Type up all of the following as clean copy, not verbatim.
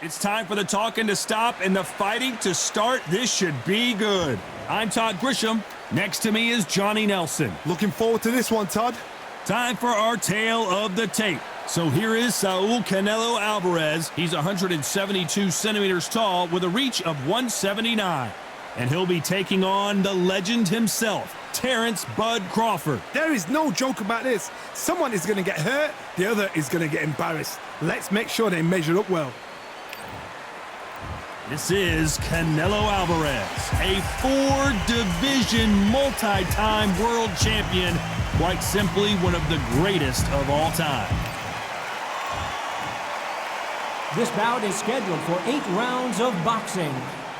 It's time for the talking to stop and the fighting to start. This should be good. I'm Todd Grisham. Next to me is Johnny Nelson. Looking forward to this one, Todd. Time for our tale of the tape. So here is Saul Canelo Alvarez. He's 172 centimeters tall with a reach of 179. And he'll be taking on the legend himself, Terrence Bud Crawford. There is no joke about this. Someone is going to get hurt, the other is going to get embarrassed. Let's make sure they measure up well. This is Canelo Alvarez, a four-division, multi-time world champion, quite simply one of the greatest of all time. This bout is scheduled for 8 rounds of boxing.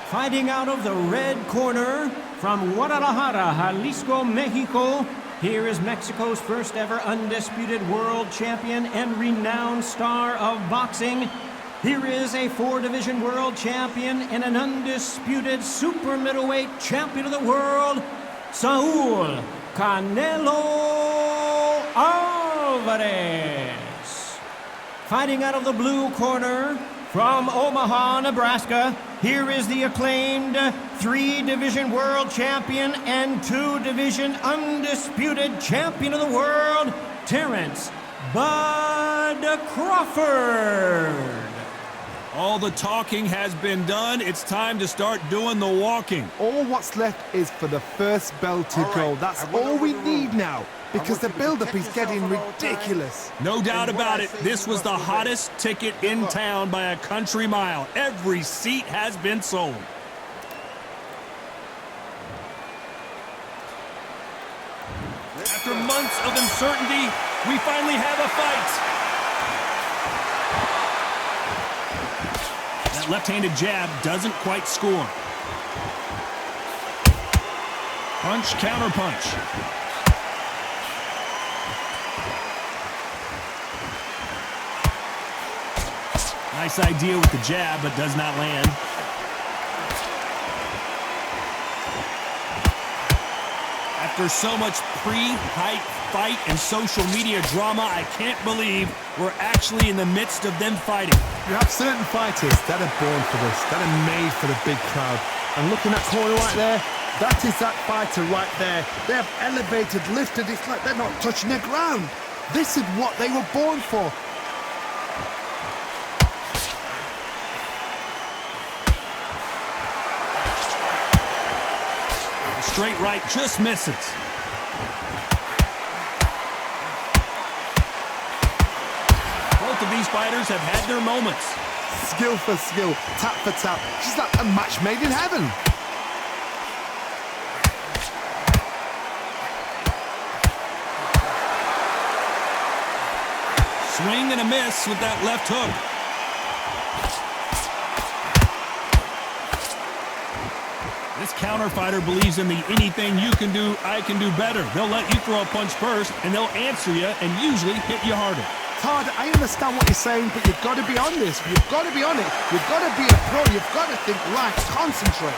Fighting out of the red corner from Guadalajara, Jalisco, Mexico, here is Mexico's first ever undisputed world champion and renowned star of boxing. Here is a 4-division world champion and an undisputed super middleweight champion of the world, Saul Canelo Alvarez. Fighting out of the blue corner from Omaha, Nebraska, here is the acclaimed 3-division world champion and 2-division undisputed champion of the world, Terrence Bud Crawford. All the talking has been done. It's time to start doing the walking. All what's left is for the first bell to go. That's all we need now, because the build-up is getting ridiculous. No doubt about it. This was the hottest ticket in town by a country mile. Every seat has been sold. After months of uncertainty, we finally have a fight. That left-handed jab doesn't quite score. Punch, counter punch. Nice idea with the jab, but does not land. After so much pre-hype fight and social media drama, I can't believe we're actually in the midst of them fighting. You have certain fighters that are born for this, that are made for the big crowd. And look in that corner right there, that is that fighter right there. They have elevated, lifted, it's like they're not touching the ground. This is what they were born for. Straight right just misses. Both of these fighters have had their moments. Skill for skill, tap for tap. Just like a match made in heaven. Swing and a miss with that left hook. This counter fighter believes in the anything you can do, I can do better. They'll let you throw a punch first, and they'll answer you and usually hit you harder. Todd, I understand what you're saying, but you've got to be on this. You've got to be on it. You've got to be a pro. You've got to think right. Concentrate.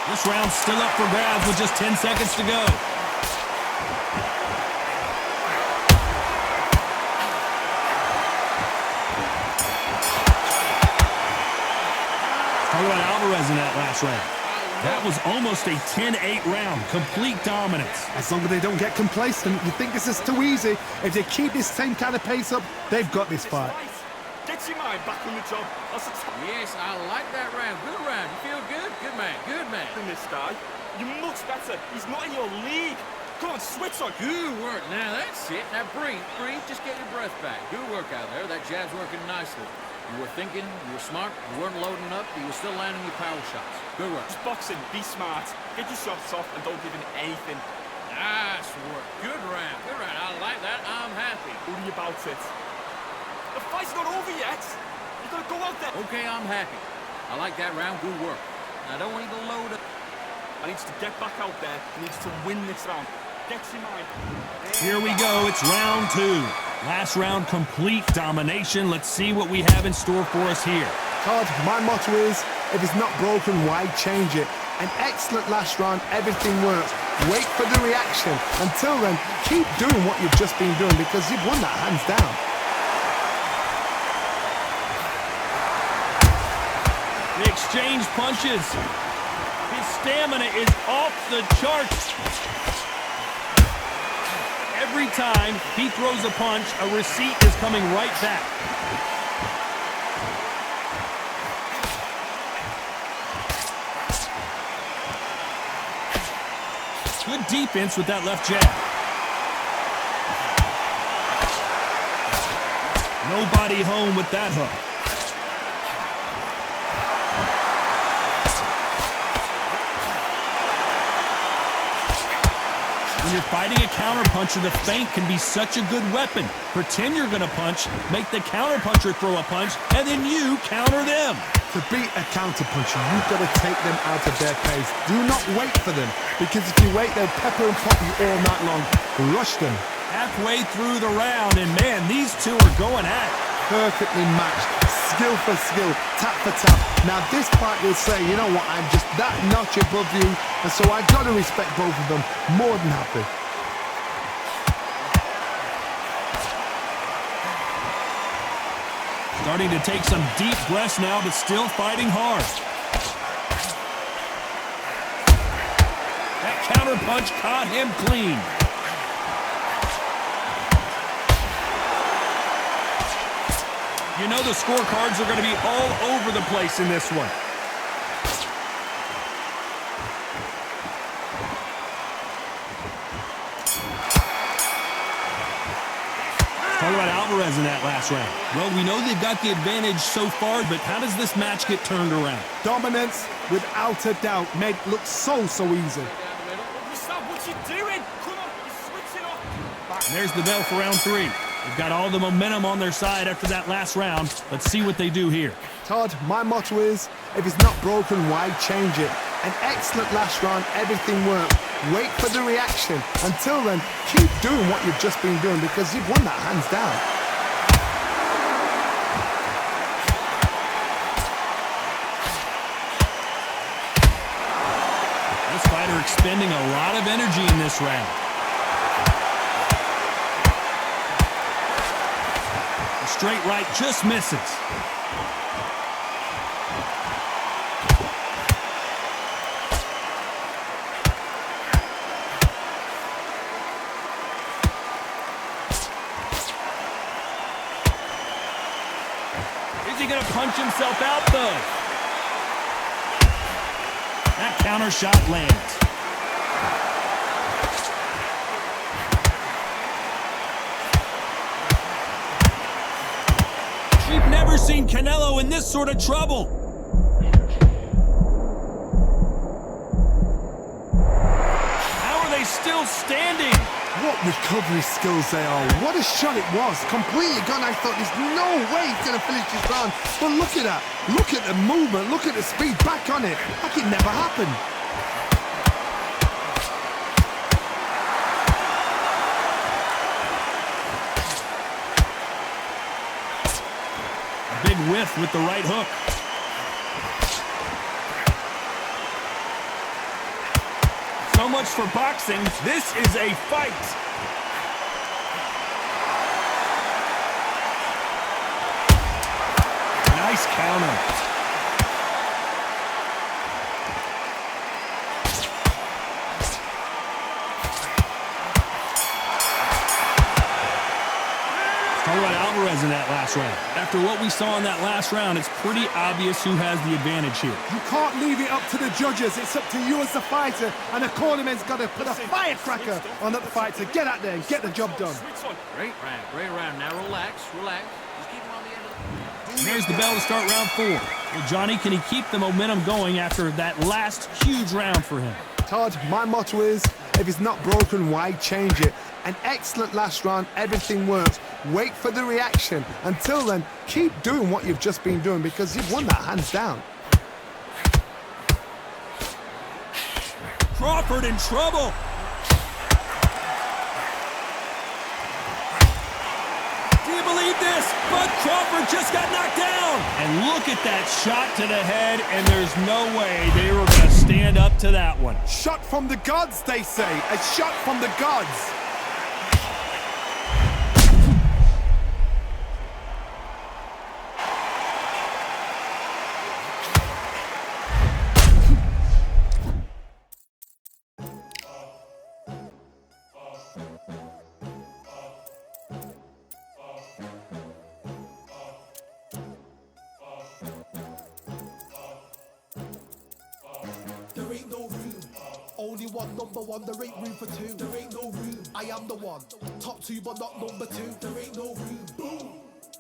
This round's still up for grabs with just 10 seconds to go. Talk about Alvarez in that last round. That was almost a 10-8 round. Complete dominance. As long as they don't get complacent, you think this is too easy. If they keep this same kind of pace up, they've got this fight. Get your mind back on the job. Yes, I like that round. Good round. You feel good? Good man. Good man. This guy, you're much better. He's not in your league. Come on, switch on. Good work. Now that's it. Now breathe. Breathe. Just get your breath back. Good work out there. That jab's working nicely. You were thinking, you were smart, you weren't loading up, but you were still landing your power shots. Good work. Just boxing, be smart, get your shots off, and don't give in anything. Nice work. Good round. Good round. I like that. I'm happy. What are you about it? The fight's not over yet. You gotta go out there. Okay, I'm happy. I like that round. Good work. Now, I don't want you to load up. I need you to get back out there. I need you to win this round. Get your mind. Here we go. It's round 2. Last round, complete domination. Let's see what we have in store for us here. Todd, my motto is, if it's not broken, why change it? An excellent last round, everything works. Wait for the reaction. Until then, keep doing what you've just been doing because you've won that hands down. They exchange punches. His stamina is off the charts. Every time he throws a punch, a receipt is coming right back. Good defense with that left jab. Nobody home with that hook. When you're fighting a counterpuncher, the feint can be such a good weapon. Pretend you're going to punch, make the counterpuncher throw a punch, and then you counter them. To beat a counterpuncher, you've got to take them out of their pace. Do not wait for them, because if you wait, they'll pepper and pop you all night long. Rush them. Halfway through the round, and man, these two are going at it. Perfectly matched. Skill for skill, tap for tap. Now this fight will say, you know what, I'm just that notch above you, and so I've got to respect both of them. More than happy. Starting to take some deep breaths now, but still fighting hard. That counter punch caught him clean. You know the scorecards are going to be all over the place in this one. Talk about Alvarez in that last round. Well, we know they've got the advantage so far, but how does this match get turned around? Dominance, without a doubt, made it look so easy. What you doing? Come on, you're switching off. And there's the bell for round 3. They've got all the momentum on their side after that last round. Let's see what they do here. Todd, my motto is, if it's not broken, why change it? An excellent last round, everything worked. Wait for the reaction. Until then, keep doing what you've just been doing because you've won that hands down. This fighter expending a lot of energy in this round. A straight right just misses. Is he going to punch himself out, though? That counter shot lands. We've never seen Canelo in this sort of trouble. How are they still standing? What recovery skills they are. What a shot it was. Completely gone. I thought there's no way he's going to finish this round. But look at that. Look at the movement. Look at the speed. Back on it. Like it never happened. A big whiff with the right hook. So much for boxing. This is a fight. Nice counter. Talk about Alvarez in that last round. After what we saw in that last round, it's pretty obvious who has the advantage here. You can't leave it up to the judges. It's up to you as the fighter. And the cornerman's got to put a firecracker on that fight to get out there and get the job done. Switch on. Great round, great round. Now relax, relax. Just keep him on the end of the... There's the bell to start round 4. Well, Johnny, can he keep the momentum going after that last huge round for him? Todd, my motto is, if it's not broken, why change it? An excellent last round, everything works. Wait for the reaction. Until then, keep doing what you've just been doing because you've won that hands down. Crawford in trouble. Do you believe this? Yes, but Crawford just got knocked down. And look at that shot to the head, and there's no way they were going to stand up to that one. Shot from the gods, they say. A shot from the gods. There ain't no room. Only one number one, there ain't room for two. There ain't no room. I am the one. Top two, but not number two. There ain't no room. Boom.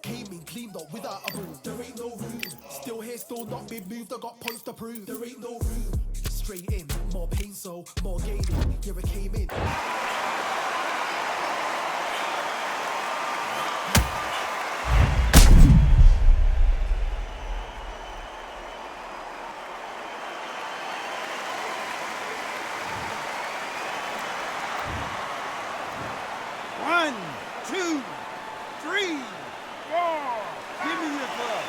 Came in, cleaned up without a broom. There ain't no room. Still here, still not been moved. I got points to prove. There ain't no room. Straight in, more pain, so more gaining. Here I came in. One, two, three, four. Give me your glove.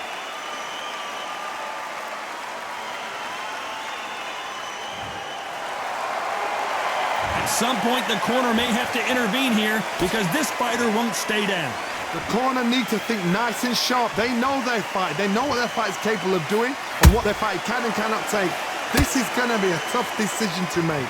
At some point, the corner may have to intervene here because this fighter won't stay down. The corner need to think nice and sharp. They know their fight. They know what their fight is capable of doing and what their fight can and cannot take. This is going to be a tough decision to make.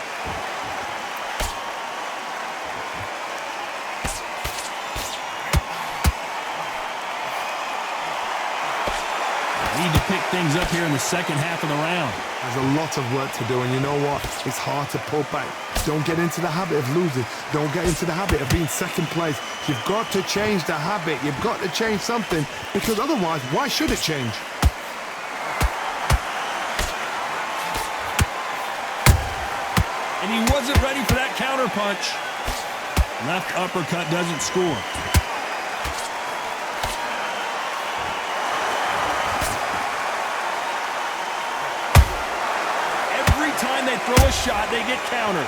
Need to pick things up here in the second half of the round. There's a lot of work to do, and you know what? It's hard to pull back. Don't get into the habit of losing. Don't get into the habit of being second place. You've got to change the habit. You've got to change something, because otherwise, why should it change? And he wasn't ready for that counter punch. Left uppercut doesn't score. Time they throw a shot, they get countered.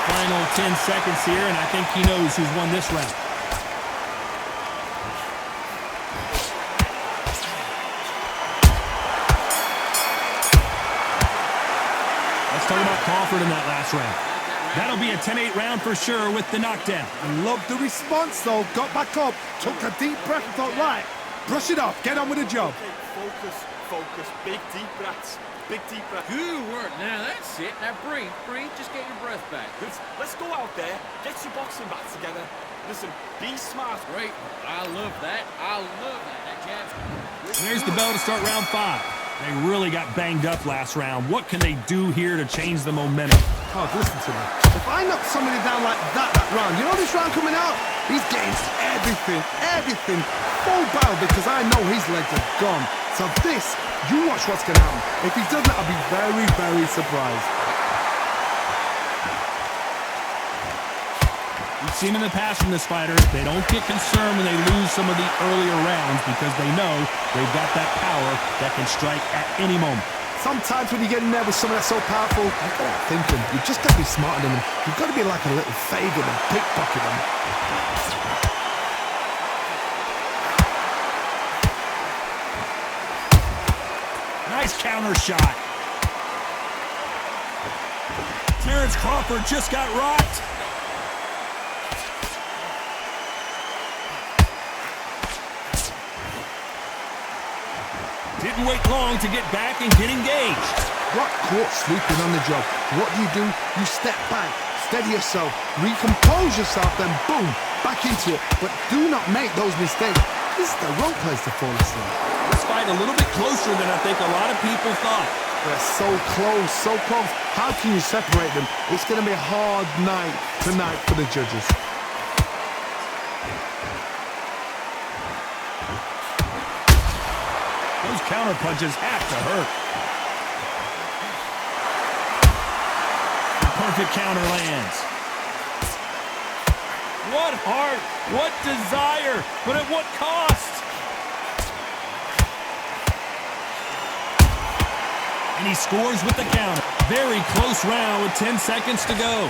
Final 10 seconds here, and I think he knows who's won this round. Let's talk about Crawford in that last round. That'll be a 10-8 round for sure with the knockdown. I love the response, though. Got back up, took a deep breath and thought, right, brush it off, get on with the job. Focus, focus. Big deep breaths. Big deep breaths. Good work. Now that's it. Now breathe, breathe. Just get your breath back. Good. Let's go out there. Get your boxing back together. Listen, be smart. Great. I love that. I love that. That jab's good. There's the bell to start round 5. They really got banged up last round. What can they do here to change the momentum? Oh, listen to me. If I knock somebody down like that round, you know this round coming out? He's getting everything full barrel because I know his legs are gone. So this, you watch what's going to happen. If he doesn't, I'll be very, very surprised. We've seen in the past from this fighter, they don't get concerned when they lose some of the earlier rounds because they know they've got that power that can strike at any moment. Sometimes when you get in there with someone that's so powerful, you've got to think them. You've just got to be smarter than them. You've got to be like a little Fagin and pickpocket them. Nice counter shot. Terrence Crawford just got rocked. Didn't wait long to get back and get engaged. Got caught sleeping on the job. What do? You step back, steady yourself, recompose yourself, then boom, back into it. But do not make those mistakes. This is the wrong place to fall asleep. This fight a little bit closer than I think a lot of people thought. They're so close, so close. How can you separate them? It's going to be a hard night tonight for the judges. Those counter punches have to hurt. The perfect counter lands. What heart, what desire, but at what cost? And he scores with the counter. Very close round with 10 seconds to go.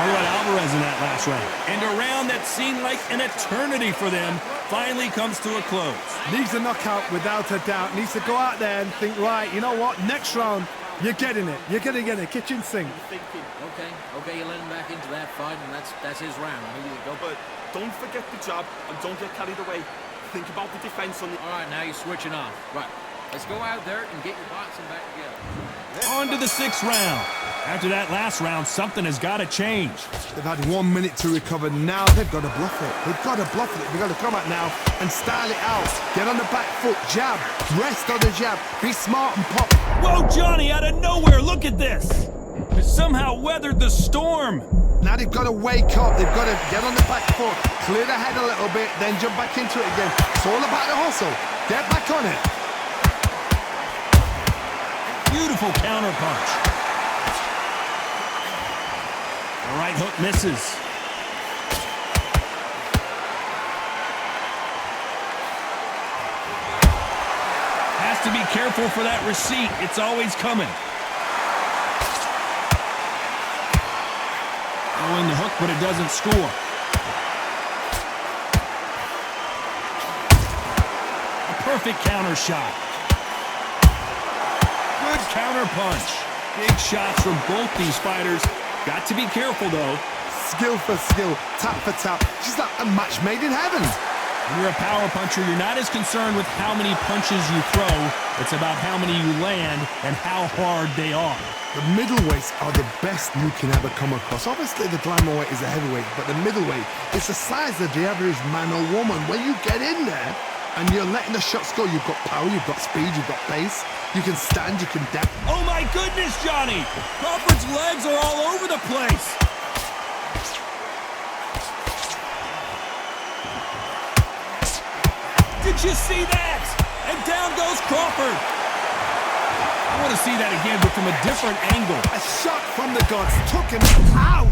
Talk about Alvarez in that last round. And a round that seemed like an eternity for them finally comes to a close. Needs a knockout without a doubt. Needs to go out there and think, right, you know what, next round, you're getting it. You're going to get it. Kitchen sink. Okay, you let him back into that fight, and that's his round. Here you go. But don't forget the jab and don't get carried away. Think about the defense on the... All right, now you're switching off. Right. Let's go out there and get your boxing back together. On to the 6th round. After that last round, something has got to change. They've had 1 minute to recover. Now they've got to bluff it. They've got to bluff it. They've got to come out now and style it out. Get on the back foot, jab, rest on the jab. Be smart and pop. Whoa, Johnny, out of nowhere, look at this. They somehow weathered the storm. Now they've got to wake up. They've got to get on the back foot, clear the head a little bit, then jump back into it again. It's all about the hustle. Get back on it. Beautiful counter punch. The right hook misses. Has to be careful for that receipt. It's always coming. Throwing the hook, but it doesn't score. A perfect counter shot. Good counter punch. Big shots from both these fighters. Got to be careful, though. Skill for skill, tap for tap. Just like a match made in heaven. When you're a power puncher, you're not as concerned with how many punches you throw. It's about how many you land and how hard they are. The middleweights are the best you can ever come across. Obviously, the glamour weight is a heavyweight, but the middleweight is the size of the average man or woman. When you get in there and you're letting the shots go, you've got power, you've got speed, you've got pace. You can stand, you can dap. Oh my goodness, Johnny! Crawford's legs are all over the place. Did you see that? And down goes Crawford. I want to see that again, but from a different angle. A shot from the gods took him out.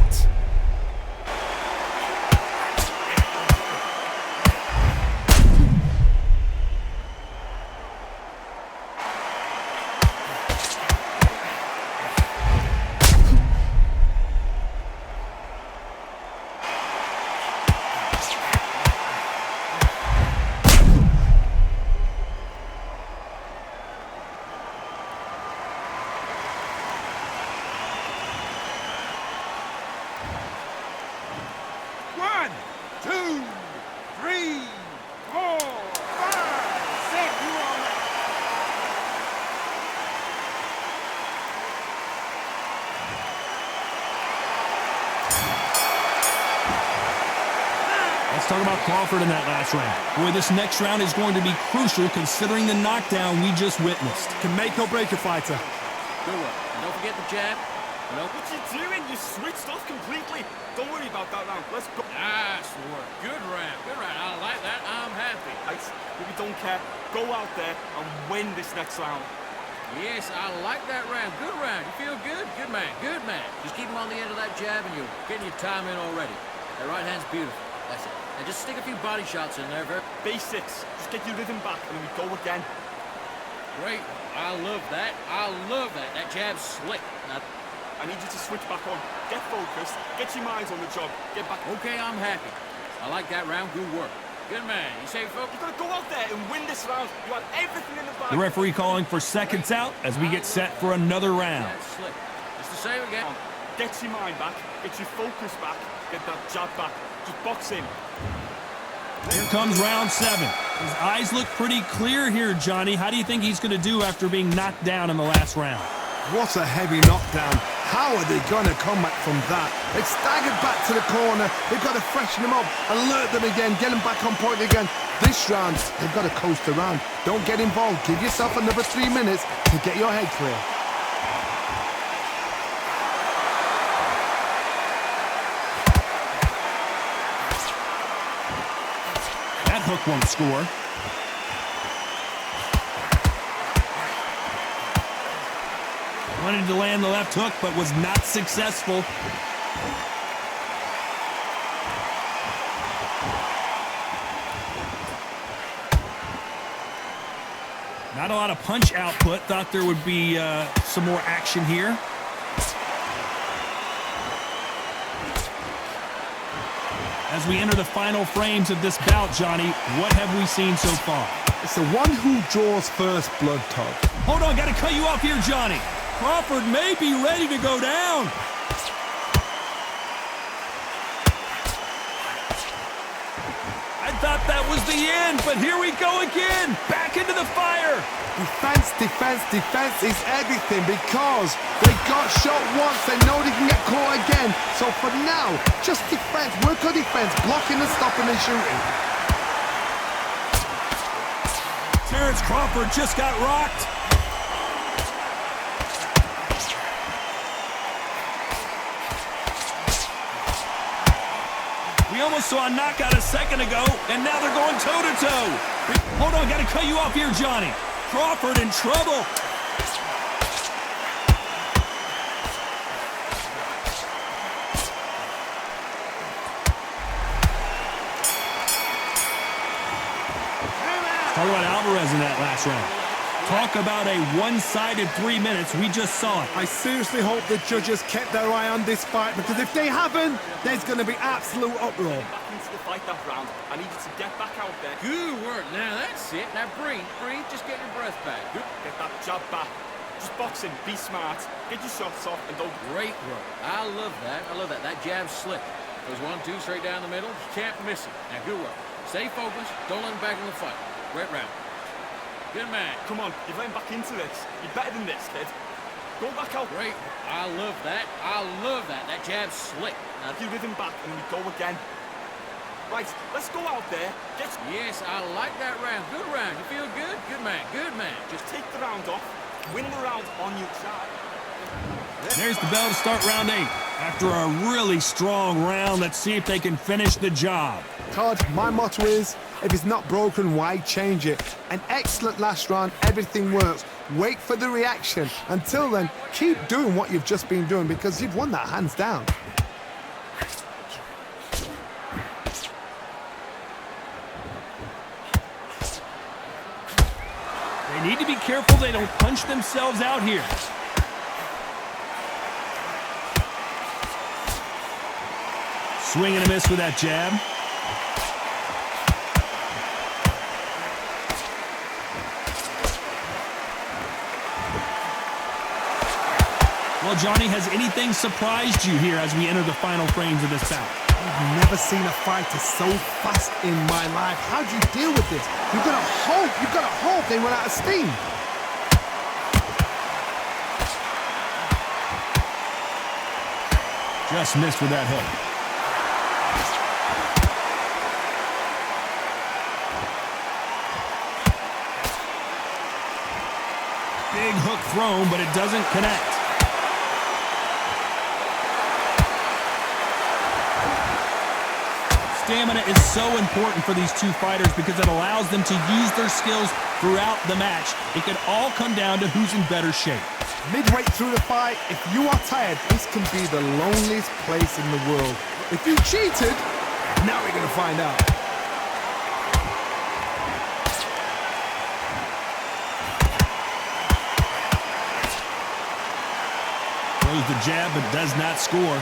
Talk about Crawford in that last round. Boy, this next round is going to be crucial considering the knockdown we just witnessed. Can make or break a fighter. Good work. And don't forget the jab. What you doing? You switched off completely. Don't worry about that round. Let's go. Nice work. Good round. Good round. I like that. I'm happy. If you don't care, go out there and win this next round. Yes, I like that round. Good round. You feel good? Good man. Good man. Just keep him on the end of that jab and you're getting your time in already. That right hand's beautiful. That's it. And just stick a few body shots in there. Basics. Just get your rhythm back and then we go again. Great. I love that. I love that. That jab's slick. Now, I need you to switch back on. Get focused. Get your minds on the job. Get back. Okay, I'm happy. I like that round. Good work. Good man. You say, folks? You've got to go out there and win this round. You have everything in the bag. The referee calling for seconds out as we get set for another round. That's slick. Just the same again. Get your mind back. Get your focus back. Get that jab back. Just box in. Here comes round 7. His eyes look pretty clear here, Johnny. How do you think he's going to do after being knocked down in the last round? What a heavy knockdown. How are they going to come back from that? They've staggered back to the corner. They've got to freshen them up, alert them again, get them back on point again. This round, they've got to coast around. Don't get involved. Give yourself another 3 minutes to get your head clear. That hook won't score. Wanted to land the left hook, but was not successful. Not a lot of punch output. Thought there would be some more action here. As we enter the final frames of this bout, Johnny, what have we seen so far? It's the one who draws first blood, Todd. Hold on, got to cut you off here, Johnny. Crawford may be ready to go down. I thought that was the end, but here we go again. Back into the fire. Defense, defense, defense is everything because they got shot once. They know they can get caught again. So for now, just defense. Work on defense, blocking and stopping and shooting. Terrence Crawford just got rocked. We almost saw a knockout a second ago, and now they're going toe-to-toe. Hold on, got to cut you off here, Johnny. Crawford in trouble. Talk about Alvarez in that last round. Talk about a one-sided 3 minutes. We just saw it. I seriously hope the judges kept their eye on this fight because if they haven't, there's going to be absolute uproar. Back into the fight that round. I need you to get back out there. Good work. Now that's it. Now breathe. Just get your breath back. Good. Get that jab back. Just boxing. Be smart. Get your shots off and don't... Great work. I love that. That jab slick. Goes 1-2 straight down the middle. You can't miss it. Now good work. Stay focused. Don't let him back in the fight. Great round. Good man. Come on, you're getting back into this. You're better than this, kid. Go back out. Great. I love that. That jab's slick. Now give your rhythm back and we go again. Right, let's go out there. Yes, I like that round. Good round. You feel good? Good man. Good man. Just take the round off. Win the round on your side. There's the bell to start round 8. After a really strong round, let's see if they can finish the job. Todd, my motto is, if it's not broken, why change it? An excellent last round, everything works. Wait for the reaction. Until then, keep doing what you've just been doing because you've won that hands down. They need to be careful they don't punch themselves out here. Swing and a miss with that jab. Well, Johnny, has anything surprised you here as we enter the final frames of this bout? I've never seen a fighter so fast in my life. How do you deal with this? You've got to hope they run out of steam. Just missed with that hook. Big hook thrown, but it doesn't connect. Stamina is so important for these two fighters because it allows them to use their skills throughout the match. It could all come down to who's in better shape. Midway through the fight, if you are tired, this can be the loneliest place in the world. If you cheated, now we're going to find out. Throws the jab but does not score.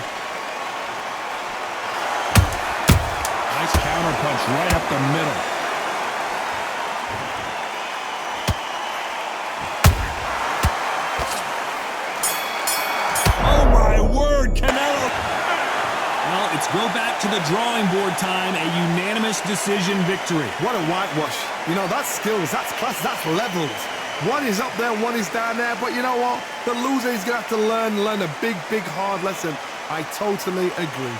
Nice counter punch right up the middle. Oh my word, Canelo! Well, it's go back to the drawing board time, a unanimous decision victory. What a whitewash. You know, that's skills, that's class, that's levels. One is up there, one is down there, but you know what? The loser is going to have to learn a big, hard lesson. I totally agree.